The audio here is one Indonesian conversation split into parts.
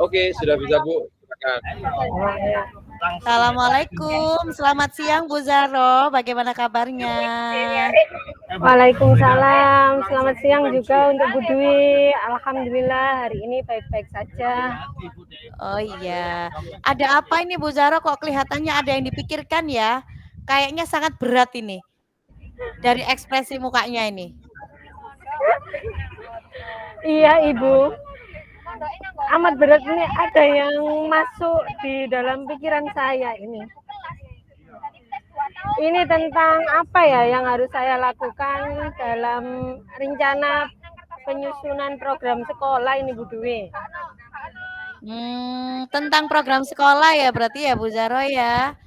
Oke, sudah bisa Bu. Silakan. Assalamualaikum, selamat siang Bu Zaro, bagaimana kabarnya? Waalaikumsalam, selamat siang juga untuk Bu Dwi. Alhamdulillah hari ini baik-baik saja. Oh iya, ada apa ini Bu Zaro kok kelihatannya ada yang dipikirkan ya? Kayaknya sangat berat ini, dari ekspresi mukanya ini. Iya Ibu, amat berat ini ada yang masuk di dalam pikiran saya ini. Ini tentang apa ya yang harus saya lakukan dalam rencana penyusunan program sekolah ini Bu Dwi. Tentang program sekolah ya berarti ya Bu Zaro ya.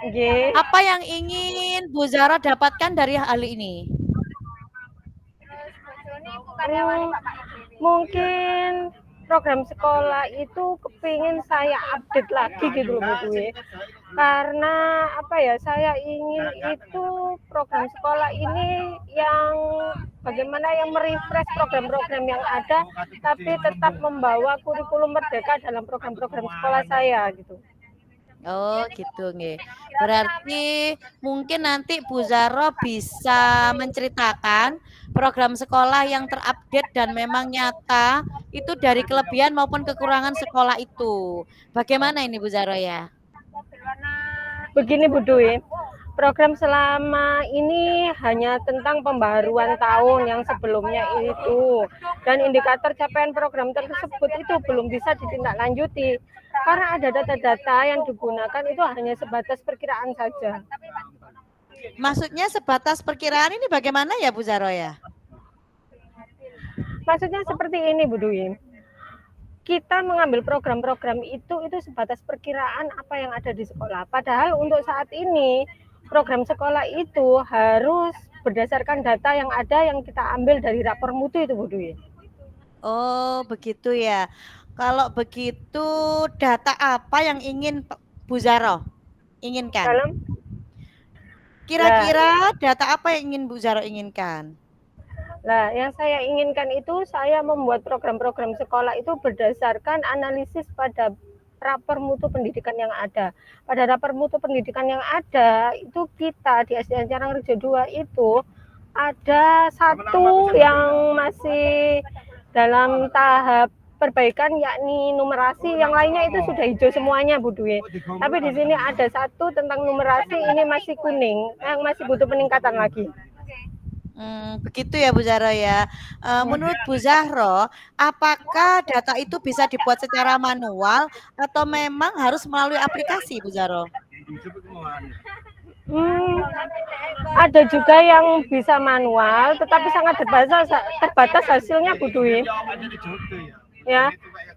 Nggih. Apa yang ingin Bu Zaro dapatkan dari hal ini? Mungkin program sekolah itu kepingin saya update lagi gitu loh Bu Dwi. Karena apa ya, saya ingin itu program sekolah ini yang bagaimana yang merefresh program-program yang ada, tapi tetap membawa kurikulum merdeka dalam program-program sekolah saya gitu. Oh gitu nggih. Berarti mungkin nanti Bu Zaro bisa menceritakan program sekolah yang terupdate dan memang nyata itu dari kelebihan maupun kekurangan sekolah itu. Bagaimana ini Bu Zaro ya? Begini Bu Dwi, program selama ini hanya tentang pembaharuan tahun yang sebelumnya itu, dan indikator capaian program tersebut itu belum bisa ditindaklanjuti karena ada data-data yang digunakan itu hanya sebatas perkiraan saja. Maksudnya sebatas perkiraan ini bagaimana ya Bu Zaro ya? Maksudnya seperti ini Bu Dwi, kita mengambil program-program itu sebatas perkiraan apa yang ada di sekolah. Padahal untuk saat ini program sekolah itu harus berdasarkan data yang ada yang kita ambil dari rapor mutu itu Bu Dwi. Oh begitu ya. Kalau begitu data apa yang ingin Bu Zaro inginkan? Dalam Kira-kira data apa yang ingin Bu Zaro inginkan? Nah, yang saya inginkan itu saya membuat program-program sekolah itu berdasarkan analisis pada rapor mutu pendidikan yang ada. Pada rapor mutu pendidikan yang ada, itu kita di SDN Carangrejo 2 itu ada satu yang masih dalam tahap perbaikan yakni numerasi, yang lainnya itu sudah hijau semuanya Bu Dwi. Tapi di sini ada satu tentang numerasi ini masih kuning, yang masih butuh peningkatan lagi. Begitu ya Bu Zahro ya. Menurut Bu Zahro, apakah data itu bisa dibuat secara manual atau memang harus melalui aplikasi Bu Zahro? Ada juga yang bisa manual, tetapi sangat terbatas hasilnya Bu Dwi. Ya,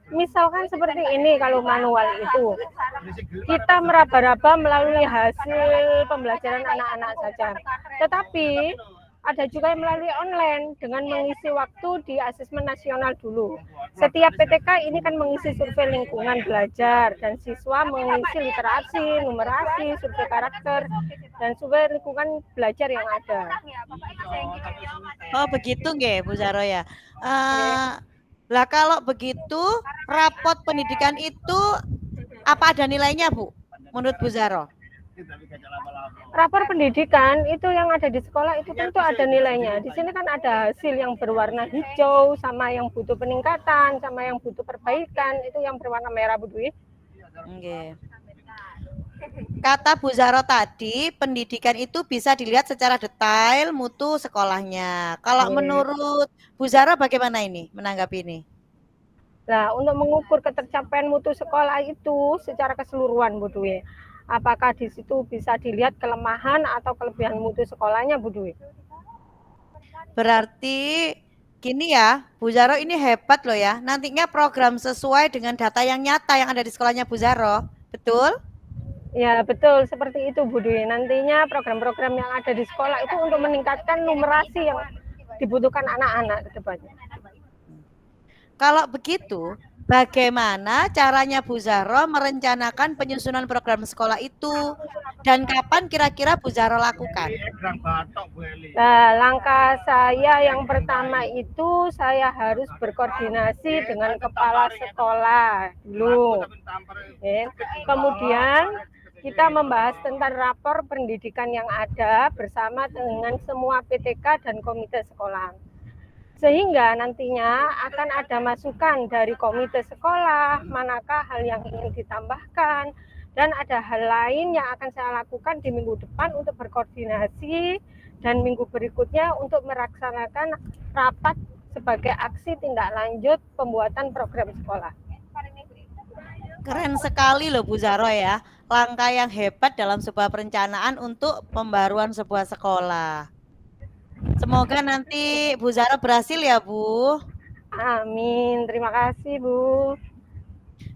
misalkan seperti ini, kalau manual itu kita meraba-raba melalui hasil pembelajaran anak-anak saja. Tetapi ada juga yang melalui online dengan mengisi waktu di asesmen nasional dulu. Setiap PTK ini kan mengisi survei lingkungan belajar dan siswa mengisi literasi, numerasi, survei karakter, dan survei lingkungan belajar yang ada. Oh begitu nggih Bu Zahro ya. Lah kalau begitu rapot pendidikan itu apa ada nilainya Bu? Menurut Bu Zahro? Rapor pendidikan itu yang ada di sekolah itu tentu ada nilainya. Di sini kan ada hasil yang berwarna hijau, sama yang butuh peningkatan, sama yang butuh perbaikan, itu yang berwarna merah Bu Dwi. Okay. Kata Bu Zahro tadi, pendidikan itu bisa dilihat secara detail mutu sekolahnya. Kalau menurut Bu Zahro bagaimana ini menanggapi ini? Nah, untuk mengukur ketercapaian mutu sekolah itu secara keseluruhan Bu Dwi, apakah di situ bisa dilihat kelemahan atau kelebihan mutu sekolahnya Bu Dwi? Berarti gini ya, Bu Zahro ini hebat loh ya. Nantinya program sesuai dengan data yang nyata yang ada di sekolahnya Bu Zahro. Betul? Ya betul, seperti itu Bu Dwi. Nantinya program-program yang ada di sekolah itu untuk meningkatkan numerasi yang dibutuhkan anak-anak ke depannya. Kalau begitu, bagaimana caranya Bu Zahro merencanakan penyusunan program sekolah itu? Dan kapan kira-kira Bu Zahro lakukan? Nah, langkah saya yang pertama itu saya harus berkoordinasi dengan kepala sekolah dulu. Oke. Kemudian kita membahas tentang rapor pendidikan yang ada bersama dengan semua PTK dan komite sekolah. Sehingga nantinya akan ada masukan dari komite sekolah, manakah hal yang ingin ditambahkan, dan ada hal lain yang akan saya lakukan di minggu depan untuk berkoordinasi, dan minggu berikutnya untuk melaksanakan rapat sebagai aksi tindak lanjut pembuatan program sekolah. Keren sekali loh Bu Zahro ya, langkah yang hebat dalam sebuah perencanaan untuk pembaruan sebuah sekolah. Semoga nanti Bu Zahro berhasil ya Bu. Amin, terima kasih Bu.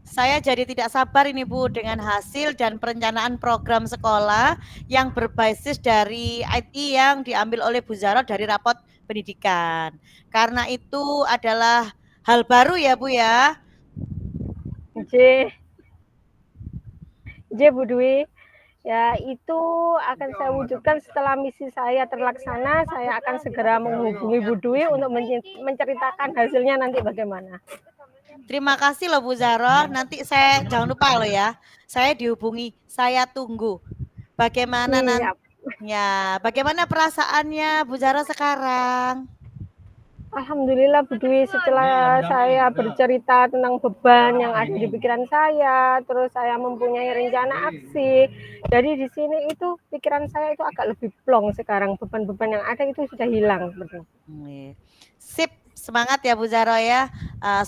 Saya jadi tidak sabar ini Bu dengan hasil dan perencanaan program sekolah yang berbasis dari IT yang diambil oleh Bu Zahro dari rapot pendidikan. Karena itu adalah hal baru ya Bu ya. Bu Dwi. Ya, itu akan saya wujudkan setelah misi saya terlaksana. Saya akan segera menghubungi Bu Dwi untuk menceritakan hasilnya nanti bagaimana. Terima kasih loh Bu Zahro. Nanti saya jangan lupa loh ya. Saya dihubungi, saya tunggu. Bagaimana nantinya? Bagaimana perasaannya Bu Zahro sekarang? Alhamdulillah Bu Dwi, setelah saya bercerita tentang beban yang ada di pikiran saya, terus saya mempunyai rencana aksi. Jadi di sini itu pikiran saya itu agak lebih plong sekarang, beban-beban yang ada itu sudah hilang. Sip, semangat ya Bu Zahro ya.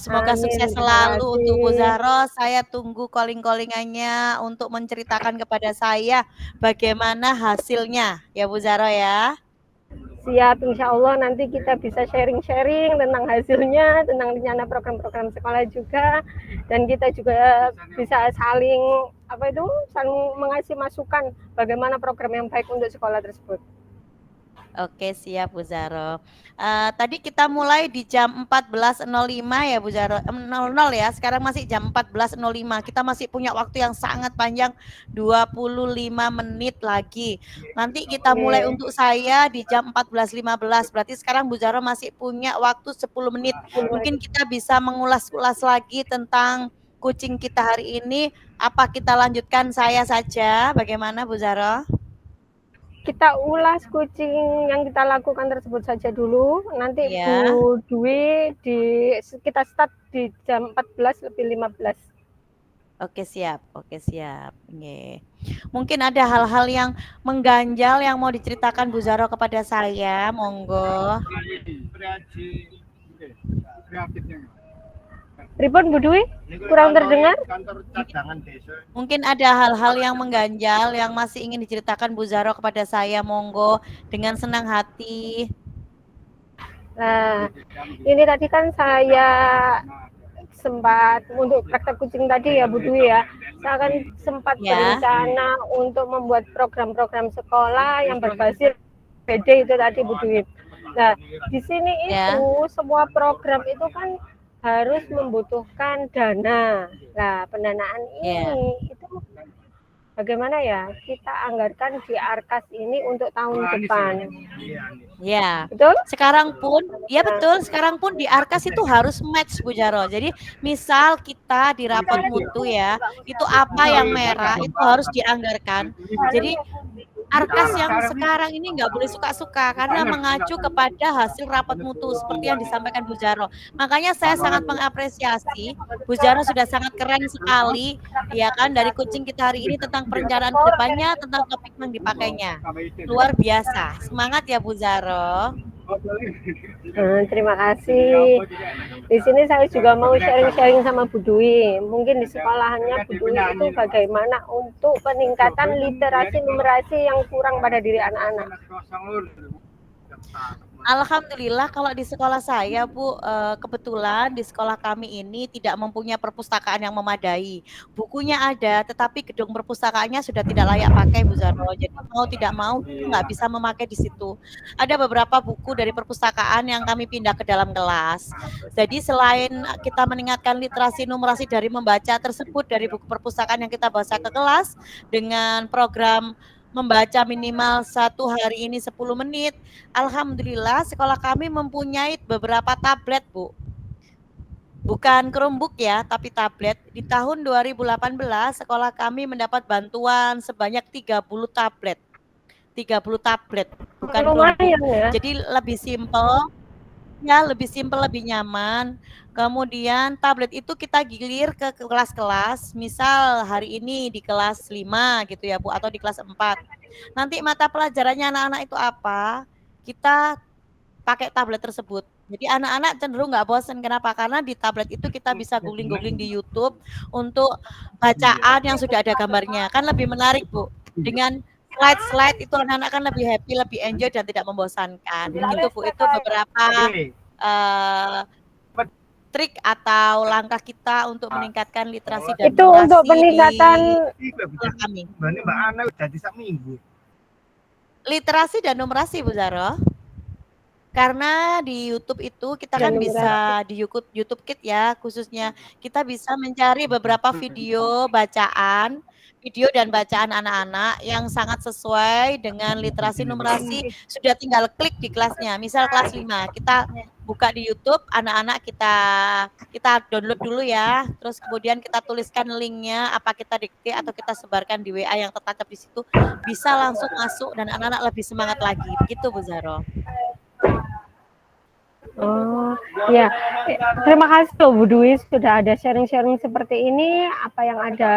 Semoga Amin, sukses selalu untuk Bu Zahro. Saya tunggu calling-callingannya untuk menceritakan kepada saya bagaimana hasilnya ya Bu Zahro ya. Siap, insya Allah nanti kita bisa sharing-sharing tentang hasilnya, tentang rencana program-program sekolah juga, dan kita juga bisa saling saling mengasih masukan bagaimana program yang baik untuk sekolah tersebut. Oke, siap Bu Zahro. Tadi kita mulai di jam 14.05 ya Bu Zahro, 00 ya. Sekarang masih jam 14.05. Kita masih punya waktu yang sangat panjang, 25 menit lagi. Nanti kita mulai untuk saya di jam 14.15. Berarti sekarang Bu Zahro masih punya waktu 10 menit. Mungkin kita bisa mengulas-ulas lagi tentang coaching kita hari ini. Apa kita lanjutkan saya saja? Bagaimana Bu Zahro? Kita ulas coaching yang kita lakukan tersebut saja dulu. Nanti ya. Bu Dwi kita start di jam 14.15. Oke siap. Oke. Mungkin ada hal-hal yang mengganjal yang mau diceritakan Bu Zahro kepada saya, monggo. Ribon Bu Dwi, kurang terdengar. Mungkin ada hal-hal yang mengganjal yang masih ingin diceritakan Bu Zahro kepada saya, monggo dengan senang hati. Nah, ini tadi kan saya sempat untuk praktek kucing tadi ya Bu Dwi ya. Saya akan sempat berencana untuk membuat program-program sekolah yang berbasis PD itu tadi Bu Dwi. Nah, di sini itu semua program itu kan harus membutuhkan dana. Nah, pendanaan ini itu bagaimana ya? Kita anggarkan di Arkas ini untuk tahun depan. Ya. Betul? Sekarang pun di Arkas itu harus match Bu Zahro. Jadi misal kita di rapot mutu ya, itu apa yang merah itu harus dianggarkan. Jadi Arkas yang sekarang ini nggak boleh suka-suka karena mengacu kepada hasil rapat mutu seperti yang disampaikan Bu Zahro. Makanya saya sangat mengapresiasi Bu Zahro sudah sangat keren sekali ya kan dari coaching kita hari ini tentang perencanaan kedepannya, tentang topik yang dipakainya. Luar biasa. Semangat ya Bu Zahro. Terima kasih. Di sini saya juga mau sharing-sharing sama Bu Dwi. Mungkin di sekolahannya Bu Dwi itu bagaimana untuk peningkatan literasi numerasi yang kurang pada diri anak-anak. Alhamdulillah kalau di sekolah saya Bu, kebetulan di sekolah kami ini tidak mempunyai perpustakaan yang memadai. Bukunya ada, tetapi gedung perpustakaannya sudah tidak layak pakai Bu Zaro. Jadi mau tidak mau kita nggak bisa memakai di situ. Ada beberapa buku dari perpustakaan yang kami pindah ke dalam kelas. Jadi selain kita meningkatkan literasi numerasi dari membaca tersebut dari buku perpustakaan yang kita bawa ke kelas dengan program membaca minimal 1 hari ini 10 menit. Alhamdulillah sekolah kami mempunyai beberapa tablet, Bu. Bukan Chromebook ya, tapi tablet. Di tahun 2018 sekolah kami mendapat bantuan sebanyak 30 tablet. 30 tablet, bukan Chromebook. Lumayan ya. Jadi lebih simpel, ya lebih simpel, lebih nyaman. Kemudian tablet itu kita gilir ke kelas-kelas, misal hari ini di kelas 5 gitu ya Bu, atau di kelas 4. Nanti mata pelajarannya anak-anak itu apa, kita pakai tablet tersebut. Jadi anak-anak cenderung nggak bosan. Kenapa? Karena di tablet itu kita bisa googling-googling di YouTube untuk bacaan yang sudah ada gambarnya. Kan lebih menarik Bu. Dengan slide-slide itu anak-anak kan lebih happy, lebih enjoy dan tidak membosankan. Begitu Bu. Itu beberapa trik atau langkah kita untuk meningkatkan literasi dan Itu untuk numerasi peningkatan di sekolah kami. Mbak Ana udah di sak minggu. Literasi dan numerasi Bu Zaro. Karena di YouTube itu kita kan bisa di YouTube Kids ya khususnya kita bisa mencari beberapa video bacaan, video dan bacaan anak-anak yang sangat sesuai dengan literasi numerasi, sudah tinggal klik di kelasnya. Misal kelas 5, kita buka di YouTube, anak-anak kita download dulu ya, terus kemudian kita tuliskan linknya, apa kita dikte atau kita sebarkan di WA yang tertancap di situ, bisa langsung masuk dan anak-anak lebih semangat lagi. Begitu Bu Zaro. Oh ya, terima kasih loh Bu Dwi sudah ada sharing-sharing seperti ini. Apa yang ada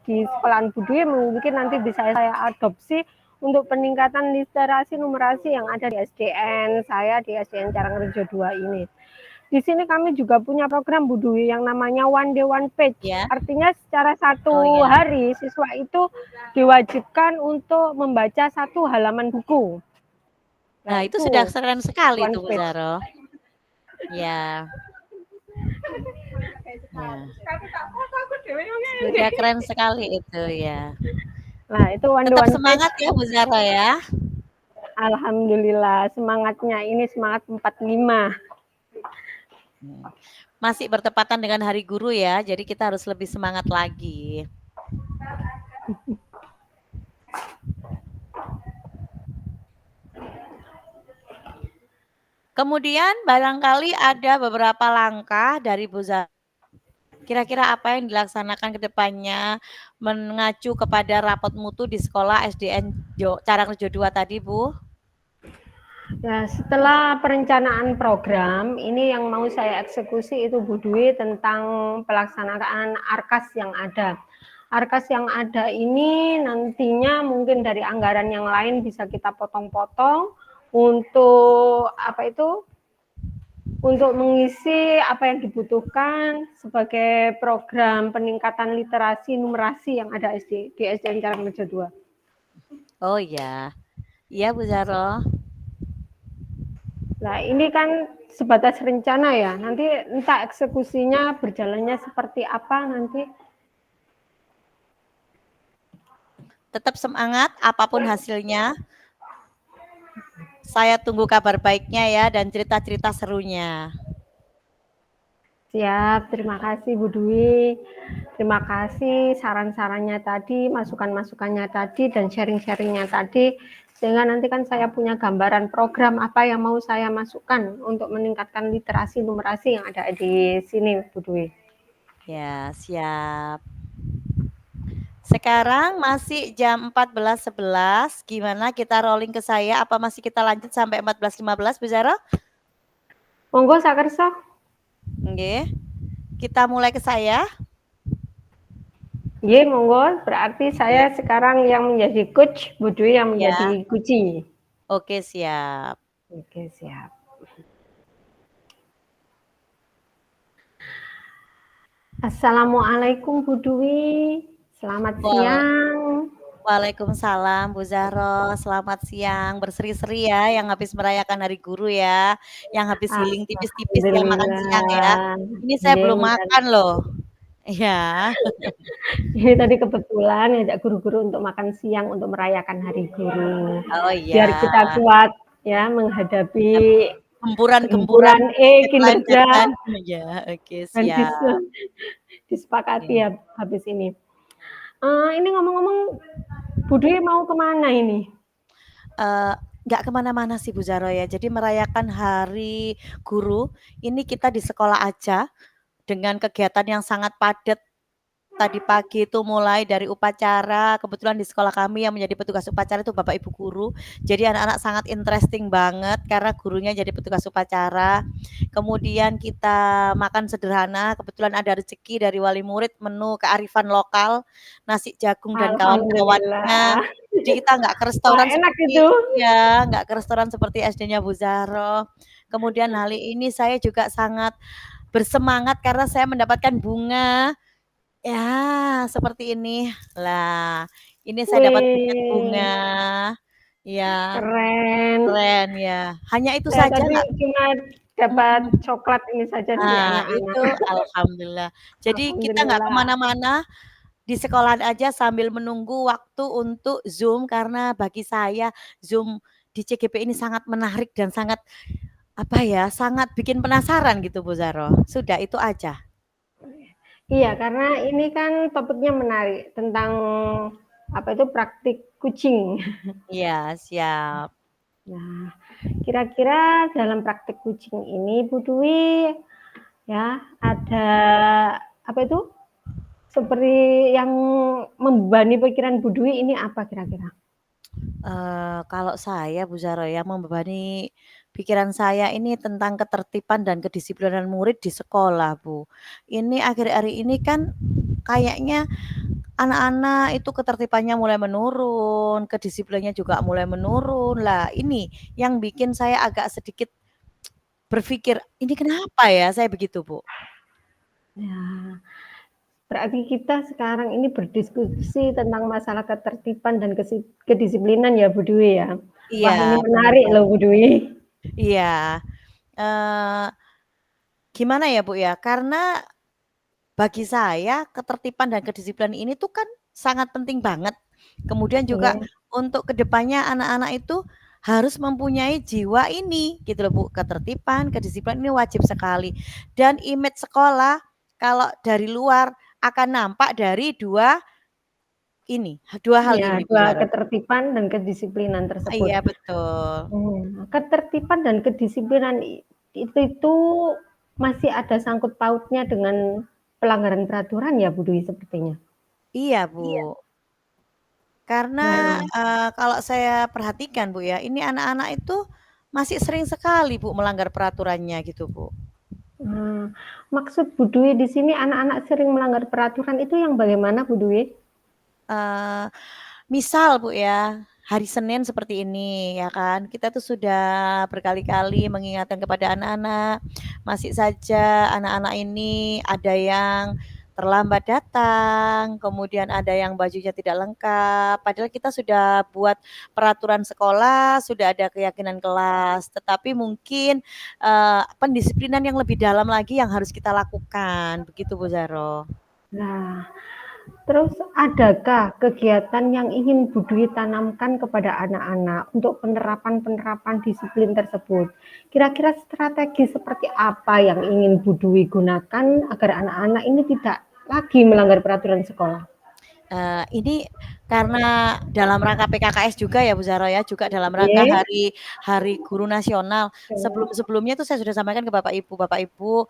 di sekolahan Bu Dwi mungkin nanti bisa saya adopsi untuk peningkatan literasi numerasi yang ada di SDN saya di SDN Karangrejo 2 ini. Di sini kami juga punya program Bu Dwi yang namanya One Day One Page. Ya. Artinya secara satu hari siswa itu diwajibkan untuk membaca 1 halaman buku. Nah, itu sudah keren sekali tuh Bu Zaro. Ya. Sudah keren sekali itu ya. Nah, itu tetap semangat ya Bu Zaro ya. Alhamdulillah, semangatnya ini semangat 45. Masih bertepatan dengan Hari Guru ya, jadi kita harus lebih semangat lagi. Kemudian barangkali ada beberapa langkah dari Bu Zaro. Kira-kira apa yang dilaksanakan ke depannya mengacu kepada rapot mutu di sekolah SDN Karangrejo 2 tadi Bu? Ya, setelah perencanaan program, ini yang mau saya eksekusi itu Bu Dwi tentang pelaksanaan ARKAS yang ada. ARKAS yang ada ini nantinya mungkin dari anggaran yang lain bisa kita potong-potong untuk apa itu? Untuk mengisi apa yang dibutuhkan sebagai program peningkatan literasi numerasi yang ada di SDN Karangrejo 2. Oh iya. Iya Bu Zaro. Nah, ini kan sebatas rencana ya. Nanti entah eksekusinya berjalannya seperti apa nanti. Tetap semangat apapun hasilnya. Saya tunggu kabar baiknya ya dan cerita-cerita serunya. Siap, terima kasih Bu Dwi. Terima kasih saran-sarannya tadi, masukan-masukannya tadi, dan sharing-sharingnya tadi. Sehingga nanti kan saya punya gambaran program apa yang mau saya masukkan untuk meningkatkan literasi numerasi yang ada di sini, Bu Dwi. Ya, siap. Sekarang masih jam 14.11. Gimana kita rolling ke saya? Apa masih kita lanjut sampai 14.15, Bu Zaro? Monggo sakersa. Oke. Kita mulai ke saya. Iya, monggo. Berarti saya sekarang yang menjadi coach, Bu Dwi yang menjadi guci. Oke, siap. Oke, siap. Assalamualaikum Bu Dwi. Selamat siang. Waalaikumsalam Bu Zahro, selamat siang, berseri-seri ya yang habis merayakan Hari Guru ya, yang habis healing tipis-tipis ya makan siang ya. Alhamdulillah. Ini saya Nggih, belum mboten. makan loh. Iya. Ini tadi kebetulan ngajak guru-guru untuk makan siang untuk merayakan Hari Guru. Oh Biar iya. kita kuat ya menghadapi Gempuran-gempuran gempuran deadline kinerja ya, oke dan siap. disepakati ya habis ini. Ini ngomong-ngomong, Bu Dwi mau kemana ini? Nggak kemana-mana sih Bu Zahro ya. Jadi merayakan Hari Guru ini kita di sekolah aja dengan kegiatan yang sangat padat. Tadi pagi itu mulai dari upacara, kebetulan di sekolah kami yang menjadi petugas upacara itu Bapak Ibu guru. Jadi anak-anak sangat interesting banget karena gurunya jadi petugas upacara. Kemudian kita makan sederhana, kebetulan ada rezeki dari wali murid menu kearifan lokal, nasi jagung dan kawan-kawannya. Alhamdulillah. Jadi kita nggak ke Wah, restoran enak seperti itu. ya, nggak ke restoran seperti SD-nya Bu Zahro. Kemudian hari ini saya juga sangat bersemangat karena saya mendapatkan bunga. Ya, seperti ini. Lah, ini saya dapat buket bunga. Wih, Ya, keren. keren ya. Hanya itu Saya saja tadi nggak. cuma dapat coklat ini saja dari Nah, anak-anak. itu alhamdulillah. Jadi kita nggak Alhamdulillah. kemana-mana, di sekolahan aja sambil menunggu waktu untuk Zoom karena bagi saya Zoom di CGP ini sangat menarik dan sangat apa ya, sangat bikin penasaran gitu Bu Zahro. Sudah itu aja. Iya, karena ini kan topiknya menarik tentang apa itu praktik kucing. Iya, siap. Nah, kira-kira dalam praktik kucing ini Bu Dwi ya ada apa itu seperti yang membebani pikiran Bu Dwi ini apa kira-kira? Kalau saya Bu Zahro ya membebani pikiran saya ini tentang ketertiban dan kedisiplinan murid di sekolah Bu. Ini akhir-akhir ini kan kayaknya anak-anak itu ketertibannya mulai menurun, kedisiplinnya juga mulai menurun. Lah ini yang bikin saya agak sedikit berpikir, ini kenapa ya saya begitu Bu? Ya, berarti kita sekarang ini berdiskusi tentang masalah ketertiban dan kedisiplinan ya Bu Dwi ya. Iya, Wah, ini benar menarik loh Bu Dwi. Iya, eee, gimana ya Bu ya, karena bagi saya ketertiban dan kedisiplinan ini tuh kan sangat penting banget. Kemudian juga Oke. untuk kedepannya anak-anak itu harus mempunyai jiwa ini gitu loh Bu, ketertiban, kedisiplinan ini wajib sekali. Dan image sekolah kalau dari luar akan nampak dari dua hal Ya, ini Bu dua Zahra. ketertiban dan kedisiplinan tersebut. Iya betul. Ketertiban dan kedisiplinan itu masih ada sangkut pautnya dengan pelanggaran peraturan ya Bu Dwi sepertinya. Iya Bu. Karena, Nah, kalau saya perhatikan Bu ya, ini anak-anak itu masih sering sekali Bu melanggar peraturannya gitu Bu. maksud Bu Dwi di sini anak-anak sering melanggar peraturan itu yang bagaimana Bu Dwi? Eee, Misal Bu ya, hari Senin seperti ini ya kan, kita tuh sudah berkali-kali mengingatkan kepada anak-anak, masih saja anak-anak ini ada yang terlambat datang, kemudian ada yang bajunya tidak lengkap, padahal kita sudah buat peraturan sekolah, sudah ada keyakinan kelas, tetapi mungkin, pendisiplinan yang lebih dalam lagi yang harus kita lakukan, begitu Bu Zahro. Nah, terus adakah kegiatan yang ingin Bu Dwi tanamkan kepada anak-anak untuk penerapan-penerapan disiplin tersebut? Kira-kira strategi seperti apa yang ingin Bu Dwi gunakan agar anak-anak ini tidak lagi melanggar peraturan sekolah? Ini karena dalam rangka PKKS juga ya Bu Zahro ya, juga dalam rangka Hari Guru Nasional. Sebelum-sebelumnya tuh saya sudah sampaikan ke Bapak Ibu,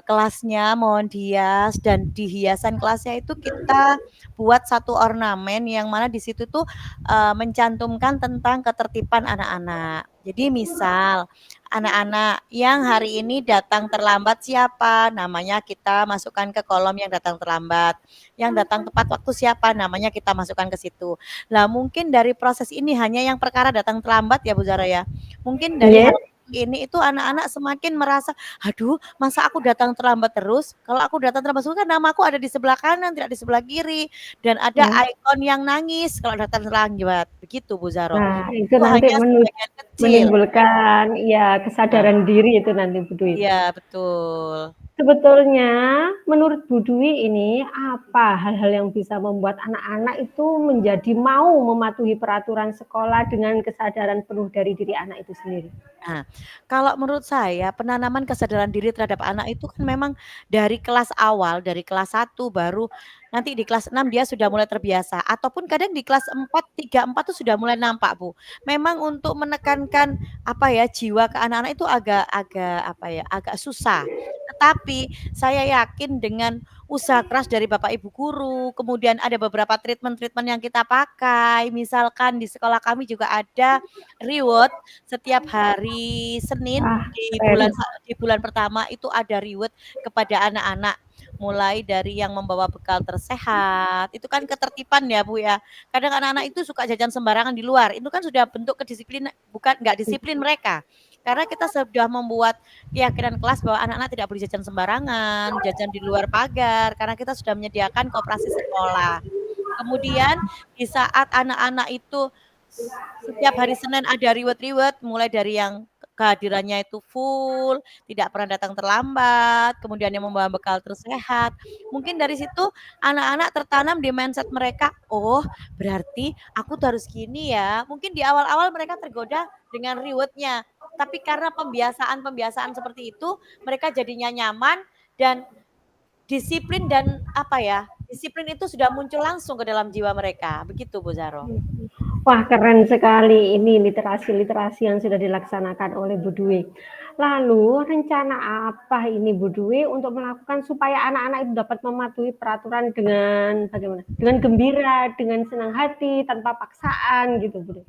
kelasnya mohon dihias dan di hiasan kelasnya itu kita buat satu ornamen yang mana di situ tuh, mencantumkan tentang ketertiban anak-anak. Jadi misal, anak-anak yang hari ini datang terlambat siapa, namanya kita masukkan ke kolom yang datang terlambat. Yang datang tepat waktu siapa, namanya kita masukkan ke situ. Lah mungkin dari proses ini hanya yang perkara datang terlambat ya Bu Zahra ya. Mungkin dari Iya. ini itu anak-anak semakin merasa, "Aduh, masa aku datang terlambat terus? Kalau aku datang terlambat terus kan namaku ada di sebelah kanan, tidak di sebelah kiri, dan ada Ya. ikon yang nangis kalau datang terlambat." Begitu, Bu Zaro. Nah, itu Itu nanti hanya sebagian kecil. menimbulkan ya Nah, kesadaran diri itu nanti Bu Dwi. iya betul. Sebetulnya menurut Bu Dwi ini apa hal-hal yang bisa membuat anak-anak itu menjadi mau mematuhi peraturan sekolah dengan kesadaran penuh dari diri anak itu sendiri? Nah, kalau menurut saya penanaman kesadaran diri terhadap anak itu kan memang dari kelas awal, dari kelas 1 baru nanti di kelas 6 dia sudah mulai terbiasa ataupun kadang di kelas 4, 3, 4 tuh sudah mulai nampak, Bu. Memang untuk menekankan apa ya, jiwa ke anak-anak itu agak apa ya, agak susah. Tetapi saya yakin dengan usaha keras dari Bapak Ibu guru, kemudian ada beberapa treatment-treatment yang kita pakai, misalkan di sekolah kami juga ada reward setiap hari Senin Wah, di keren. di bulan pertama itu ada reward kepada anak-anak. Mulai dari yang membawa bekal tersehat, itu kan ketertiban ya Bu ya. Kadang anak-anak itu suka jajan sembarangan di luar, itu kan sudah bentuk kedisiplinan, bukan nggak disiplin mereka. Karena kita sudah membuat keyakinan kelas bahwa anak-anak tidak boleh jajan sembarangan, jajan di luar pagar, karena kita sudah menyediakan koperasi sekolah. Kemudian di saat anak-anak itu setiap hari Senin ada reward-reward, mulai dari yang kehadirannya itu full, tidak pernah datang terlambat, kemudian yang membawa bekal tersehat. Mungkin dari situ anak-anak tertanam di mindset mereka, "Oh, berarti aku tuh harus gini ya." Mungkin di awal-awal mereka tergoda dengan reward-nya, tapi karena pembiasaan-pembiasaan seperti itu, mereka jadinya nyaman dan disiplin dan apa ya, disiplin itu sudah muncul langsung ke dalam jiwa mereka. Begitu, Bu Zaro. Wah, keren sekali ini literasi-literasi yang sudah dilaksanakan oleh Bu Dwi. Lalu rencana apa ini Bu Dwi untuk melakukan supaya anak-anak itu dapat mematuhi peraturan dengan bagaimana? Dengan gembira, dengan senang hati, tanpa paksaan gitu Bu Dwi.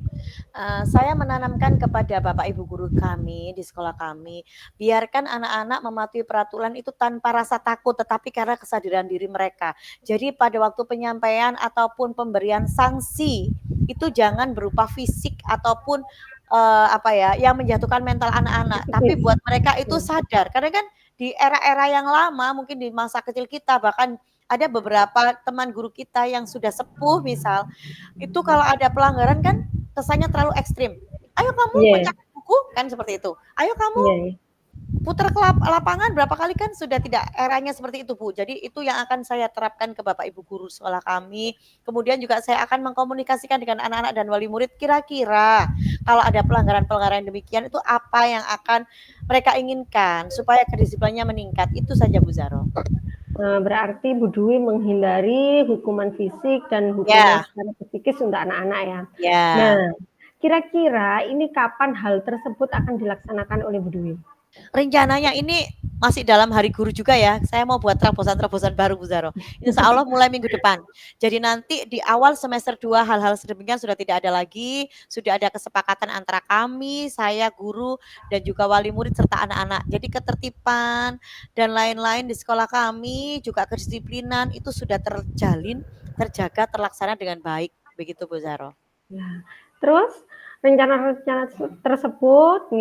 Saya menanamkan kepada Bapak Ibu guru kami di sekolah kami, biarkan anak-anak mematuhi peraturan itu tanpa rasa takut, tetapi karena kesadaran diri mereka. Jadi pada waktu penyampaian ataupun pemberian sanksi, itu jangan berupa fisik ataupun, apa ya, yang menjatuhkan mental anak-anak, tapi buat mereka itu sadar. Karena kan di era-era yang lama, mungkin di masa kecil kita, bahkan ada beberapa teman guru kita yang sudah sepuh misal, itu kalau ada pelanggaran kan kesannya terlalu ekstrim. "Ayo kamu Iya, pecahkan buku," kan seperti itu. "Ayo kamu iya. putar ke lapangan," berapa kali kan sudah tidak eranya seperti itu, Bu. Jadi itu yang akan saya terapkan ke Bapak Ibu guru sekolah kami. Kemudian juga saya akan mengkomunikasikan dengan anak-anak dan wali murid, kira-kira kalau ada pelanggaran-pelanggaran demikian itu apa yang akan mereka inginkan supaya kedisiplinannya meningkat. Itu saja, Bu Zaro. Nah, berarti Bu Dwi menghindari hukuman fisik dan hukuman Ya, secara psikis untuk anak-anak ya. ya. Nah, kira-kira ini kapan hal tersebut akan dilaksanakan oleh Bu Dwi? Rencananya ini masih dalam hari guru juga ya. Saya mau buat terobosan-terobosan baru, Bu Zaro. Insya Allah mulai minggu depan. Jadi nanti di awal semester 2 hal-hal sedemikian sudah tidak ada lagi. Sudah ada kesepakatan antara kami, saya, guru, dan juga wali murid serta anak-anak. Jadi ketertiban dan lain-lain di sekolah kami, juga kedisiplinan itu sudah terjalin, terjaga, terlaksana dengan baik. Begitu, Bu Zaro. Nah, terus rencana-rencana tersebut,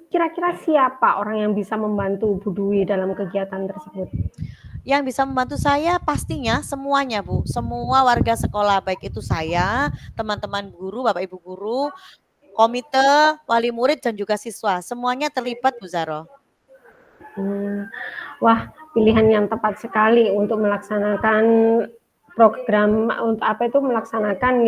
kira-kira siapa orang yang bisa membantu Bu Dwi dalam kegiatan tersebut? Yang bisa membantu saya pastinya semuanya, Bu. Semua warga sekolah, baik itu saya, teman-teman guru, Bapak Ibu guru, komite, wali murid, dan juga siswa. Semuanya terlibat, Bu Zaro. Wah, pilihan yang tepat sekali untuk melaksanakan program untuk apa itu melaksanakan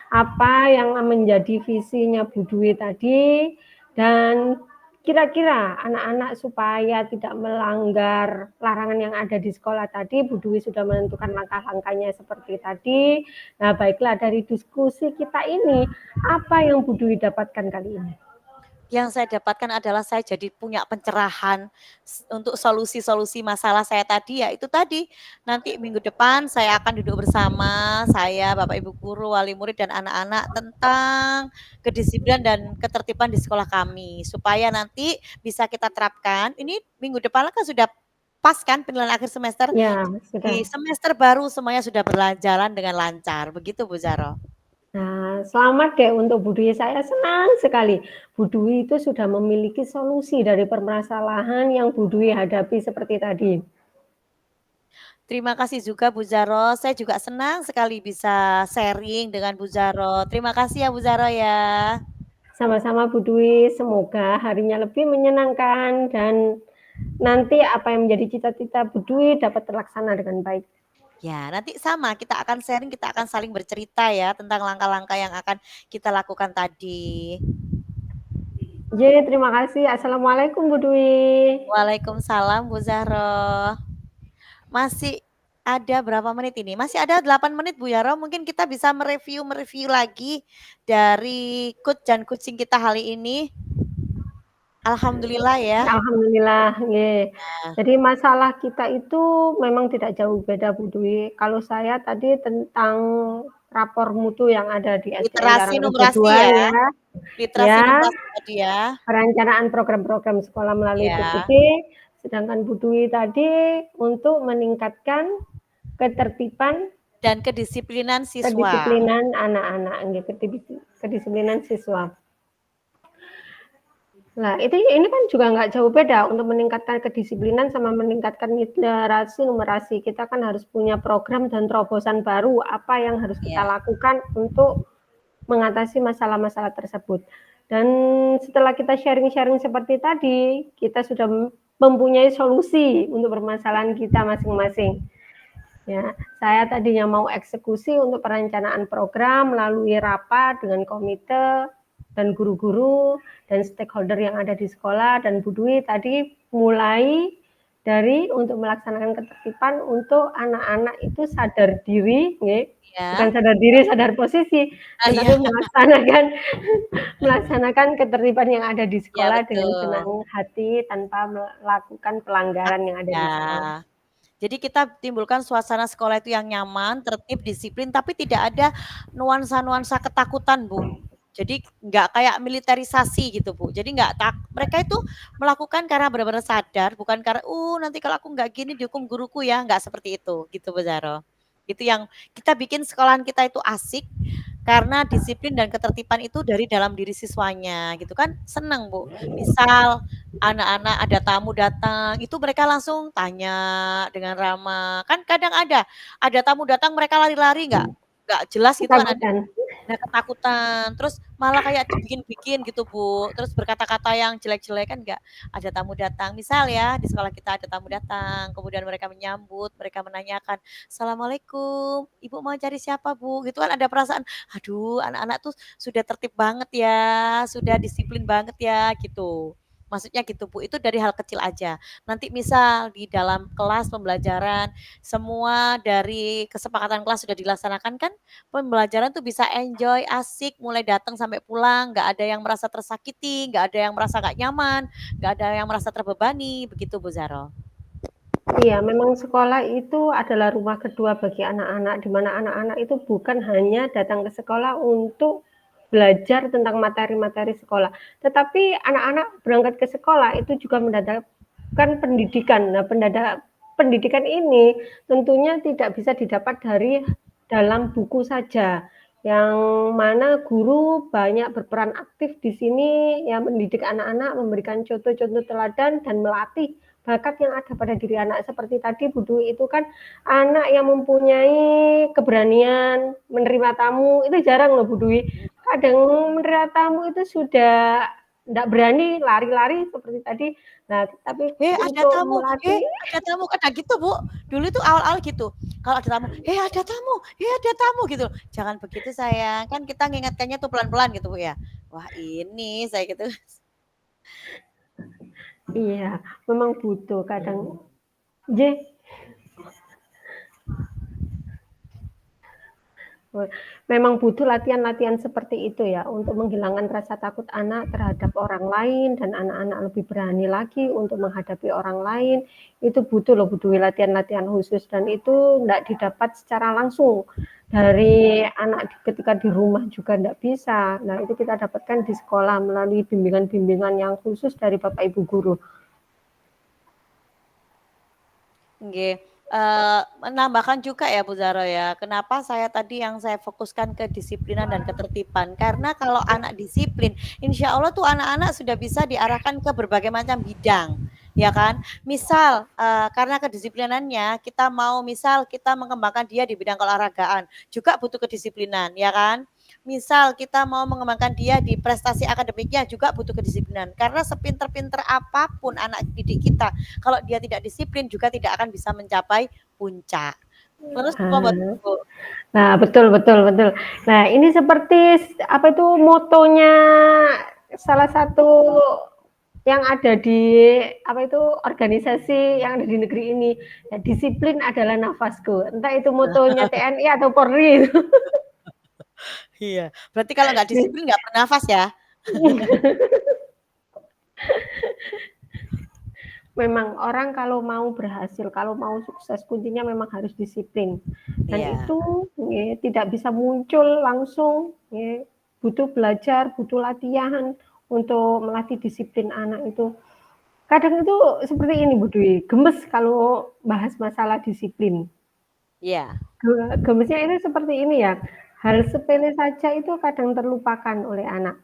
apa yang menjadi visinya Bu Dwi tadi dan kira-kira anak-anak supaya tidak melanggar larangan yang ada di sekolah tadi, Bu Dwi sudah menentukan langkah-langkahnya seperti tadi. Nah, baiklah dari diskusi kita ini, apa yang Bu Dwi dapatkan kali ini? Yang saya dapatkan adalah saya jadi punya pencerahan untuk solusi-solusi masalah saya tadi, ya itu tadi. Nanti minggu depan saya akan duduk bersama, saya, Bapak Ibu guru, wali murid, dan anak-anak tentang kedisiplinan dan ketertiban di sekolah kami. Supaya nanti bisa kita terapkan, ini minggu depan kan sudah pas kan penilaian akhir semester, Ya, di sudah. semester baru semuanya sudah berjalan dengan lancar. Begitu Bu Zaro. Nah, selamat deh untuk Bu Dwi. Saya senang sekali. Bu Dwi itu sudah memiliki solusi dari permasalahan yang Bu Dwi hadapi seperti tadi. Terima kasih juga Bu Zaro. Saya juga senang sekali bisa sharing dengan Bu Zaro. Terima kasih ya Bu Zaro ya. Sama-sama Bu Dwi, semoga harinya lebih menyenangkan dan nanti apa yang menjadi cita-cita Bu Dwi dapat terlaksana dengan baik. Ya, nanti sama kita akan sharing, kita akan saling bercerita ya tentang langkah-langkah yang akan kita lakukan tadi. Terima kasih. Assalamualaikum Bu Dwi. Waalaikumsalam Bu Zahro. Masih ada berapa menit ini? Masih ada 8 menit Bu Yaro. Mungkin kita bisa mereview lagi dari coach dan coaching kita hari ini. Alhamdulillah ya. Alhamdulillah. Nah. Jadi masalah kita itu memang tidak jauh beda Bu Dwi. Kalau saya tadi tentang rapor mutu yang ada di Literasi SDN numerasi 2 ya. Literasi ya. numerasi tadi ya. Perencanaan program-program sekolah melalui Ya. PPD. Sedangkan Bu Dwi tadi untuk meningkatkan ketertiban dan kedisiplinan siswa. Kedisiplinan anak-anak, kedisiplinan siswa. Nah, ini kan juga nggak jauh beda untuk meningkatkan kedisiplinan sama meningkatkan literasi numerasi. Kita kan harus punya program dan terobosan baru apa yang harus kita lakukan untuk mengatasi masalah-masalah tersebut. Dan setelah kita sharing-sharing seperti tadi, kita sudah mempunyai solusi untuk permasalahan kita masing-masing. Ya, saya tadinya mau eksekusi untuk perencanaan program melalui rapat dengan komite dan guru-guru dan stakeholder yang ada di sekolah, dan Bu Dwi tadi mulai dari untuk melaksanakan ketertiban untuk anak-anak itu sadar diri, bukan sadar diri, sadar posisi, tetapi melaksanakan ketertiban yang ada di sekolah dengan senang hati tanpa melakukan pelanggaran yang ada di sekolah. Jadi kita timbulkan suasana sekolah itu yang nyaman, tertib, disiplin, tapi tidak ada nuansa-nuansa ketakutan, Bu. Jadi nggak kayak militerisasi gitu, Bu. Jadi mereka itu melakukan karena benar-benar sadar, bukan karena nanti kalau aku nggak gini dihukum guruku ya, nggak seperti itu, gitu Bu Zaro. Itu yang kita bikin sekolahan kita itu asik karena disiplin dan ketertiban itu dari dalam diri siswanya gitu kan, senang Bu. Misal anak-anak ada tamu datang, itu mereka langsung tanya dengan ramah. Kan kadang ada tamu datang mereka lari-lari nggak jelas gitu kan, ada ketakutan, terus malah kayak dibikin-bikin gitu Bu, terus berkata-kata yang jelek-jelek kan nggak. Ada tamu datang, misal ya di sekolah kita ada tamu datang, kemudian mereka menyambut, mereka menanyakan, Assalamualaikum, Ibu mau cari siapa Bu? Gitu kan ada perasaan, aduh anak-anak tuh sudah tertib banget ya, sudah disiplin banget ya gitu. Maksudnya gitu Bu, itu dari hal kecil aja. Nanti misal di dalam kelas pembelajaran, semua dari kesepakatan kelas sudah dilaksanakan kan, pembelajaran tuh bisa enjoy, asik, mulai datang sampai pulang, nggak ada yang merasa tersakiti, nggak ada yang merasa nggak nyaman, nggak ada yang merasa terbebani, begitu Bu Zaro. Iya, memang sekolah itu adalah rumah kedua bagi anak-anak, di mana anak-anak itu bukan hanya datang ke sekolah untuk belajar tentang materi-materi sekolah, tetapi anak-anak berangkat ke sekolah itu juga mendapatkan pendidikan. Nah, pendidikan ini tentunya tidak bisa didapat dari dalam buku saja, yang mana guru banyak berperan aktif di sini, yang mendidik anak-anak, memberikan contoh-contoh teladan dan melatih bakat yang ada pada diri anak. Seperti tadi Bu Dwi itu kan anak yang mempunyai keberanian menerima tamu, itu jarang loh Bu Dwi. Kadang menerima tamu itu sudah tidak berani, lari-lari seperti tadi. Nah, tapi ada tamu, ada tamu, kadang gitu Bu. Dulu itu awal-awal gitu. Kalau ada tamu, ada tamu gitu. Jangan begitu sayang, kan kita ngingatkannya tuh pelan-pelan gitu Bu ya. Wah ini saya gitu. Iya, memang butuh kadang. Memang butuh latihan-latihan seperti itu ya, untuk menghilangkan rasa takut anak terhadap orang lain dan anak-anak lebih berani lagi untuk menghadapi orang lain. Itu butuh loh Bu Dwi latihan-latihan khusus, dan itu tidak didapat secara langsung dari anak ketika di rumah juga tidak bisa. Nah, itu kita dapatkan di sekolah melalui bimbingan-bimbingan yang khusus dari Bapak Ibu guru. Nggih. menambahkan juga ya Bu Zaro ya, kenapa saya tadi yang saya fokuskan ke disiplinan dan ketertiban. Karena kalau anak disiplin, insya Allah tuh anak-anak sudah bisa diarahkan ke berbagai macam bidang, ya kan? Misal karena kedisiplinannya kita mau misal kita mengembangkan dia di bidang keolahragaan, juga butuh kedisiplinan, ya kan? Misal kita mau mengembangkan dia di prestasi akademiknya juga butuh kedisiplinan. Karena sepinter-pinter apapun anak didik kita, kalau dia tidak disiplin juga tidak akan bisa mencapai puncak. Terus Ah, Bu? Nah, betul betul betul. Nah, ini seperti apa itu motonya salah satu yang ada di apa itu organisasi yang ada di negeri ini. Ya, disiplin adalah nafasku. Entah itu motonya TNI atau Polri. Iya, berarti kalau nggak disiplin nggak bernafas ya? Memang orang kalau mau berhasil, kalau mau sukses, kuncinya memang harus disiplin. Dan Iya. itu ya, tidak bisa muncul langsung. Ya, butuh belajar, butuh latihan untuk melatih disiplin anak itu. Kadang itu seperti ini Bu Dwi, gemes kalau bahas masalah disiplin. Iya. Gemesnya itu seperti ini ya, hal sepele saja itu kadang terlupakan oleh anak.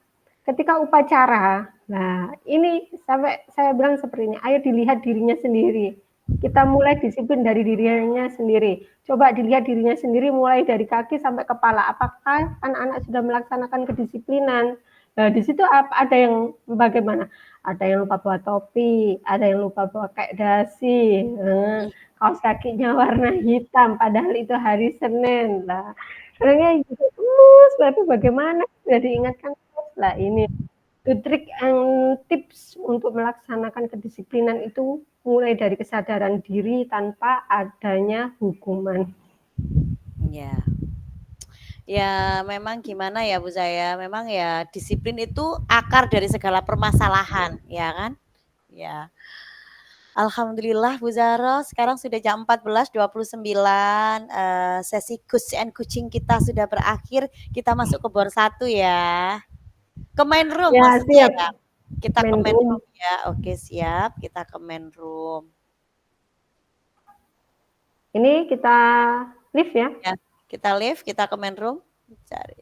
Ketika upacara, nah ini sampai saya bilang seperti ini, ayo dilihat dirinya sendiri. Kita mulai disiplin dari dirinya sendiri. Coba dilihat dirinya sendiri mulai dari kaki sampai kepala. Apakah anak-anak sudah melaksanakan kedisiplinan? Nah, di situ ada yang bagaimana? Ada yang lupa bawa topi, ada yang lupa bawa kayak dasi, kaos kakinya warna hitam, padahal itu hari Senin. Lah, orangnya juga tapi bagaimana? Sudah diingatkan lah ini. Trik and tips untuk melaksanakan kedisiplinan itu mulai dari kesadaran diri tanpa adanya hukuman. Iya. Ya memang gimana ya Bu Zaya, memang ya disiplin itu akar dari segala permasalahan, ya kan? Ya. Alhamdulillah Bu Zaro, sekarang sudah jam 14.29, sesi Coach and Coaching kita sudah berakhir, kita masuk ke bor 1 ya. Ke main room Ya, maksudnya siap. ya? Kita ke Main main room. room ya, oke siap, kita ke main room. Ini kita live ya. Ya, kita live, kita ke main room. Cari.